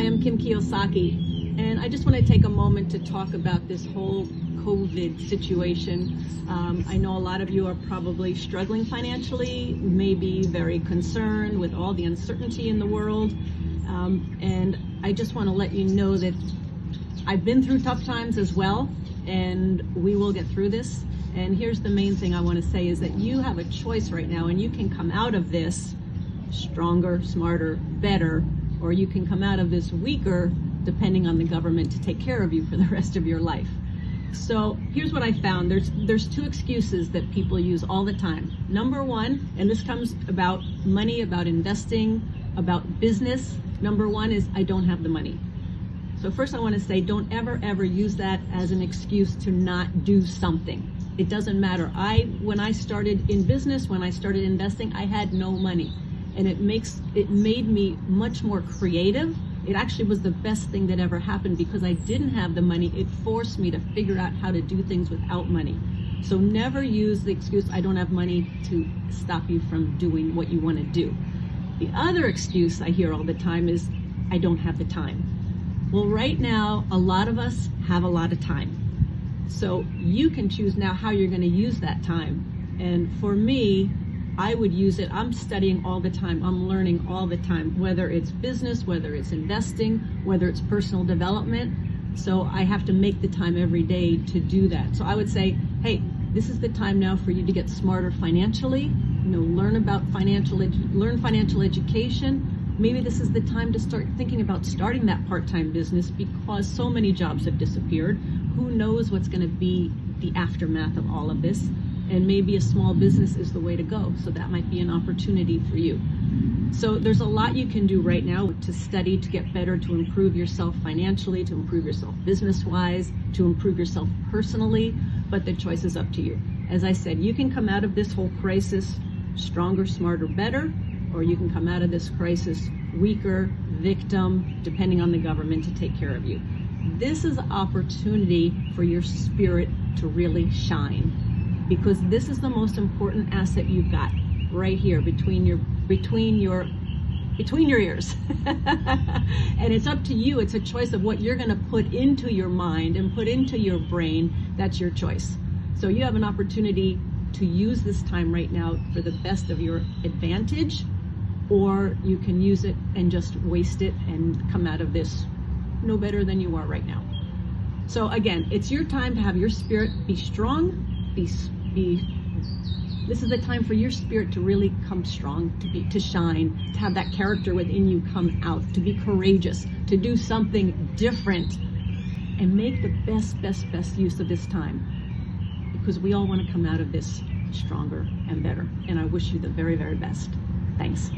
I'm Kim Kiyosaki, and I just want to take a moment to talk about this whole COVID situation. I know a lot of you are probably struggling financially, maybe very concerned with all the uncertainty in the world, and I just want to let you know that I've been through tough times as well, and we will get through this. And here's the main thing I want to say is that you have a choice right now, and you can come out of this stronger, smarter, better, or you can come out of this weaker, depending on the government to take care of you for the rest of your life. So here's what I found. There's two excuses that people use all the time. Number one, and this comes about money, about investing, about business. Number one is, I don't have the money. So first I want to say, don't ever use that as an excuse to not do something. It doesn't matter. When I started in business, when I started investing, I had no money. And it made me much more creative. It actually was the best thing that ever happened because I didn't have the money. It forced me to figure out how to do things without money. So never use the excuse, I don't have money, to stop you from doing what you want to do. The other excuse I hear all the time is, I don't have the time. Well, right now, a lot of us have a lot of time. So you can choose now how you're going to use that time. And for me, I would use it. I'm studying all the time. I'm learning all the time, whether it's business, whether it's investing, whether it's personal development. So I have to make the time every day to do that. So I would say, hey, this is the time now for you to get smarter financially, learn financial education. Maybe this is the time to start thinking about starting that part-time business because so many jobs have disappeared. Who knows what's going to be the aftermath of all of this? And maybe a small business is the way to go. So that might be an opportunity for you. So there's a lot you can do right now to study, to get better, to improve yourself financially, to improve yourself business-wise, to improve yourself personally, but the choice is up to you. As I said, you can come out of this whole crisis stronger, smarter, better, or you can come out of this crisis weaker, victim, depending on the government to take care of you. This is an opportunity for your spirit to really shine, because this is the most important asset you've got right here between your ears. And it's up to you. It's a choice of what you're going to put into your mind and put into your brain. That's your choice. So you have an opportunity to use this time right now for the best of your advantage, or you can use it and just waste it and come out of this no better than you are right now. So again, it's your time to have your spirit be strong. This is the time for your spirit to really come strong, to shine, to have that character within you come out, to be courageous, to do something different, and make the best use of this time, because we all want to come out of this stronger and better. And I wish you the very best. Thanks.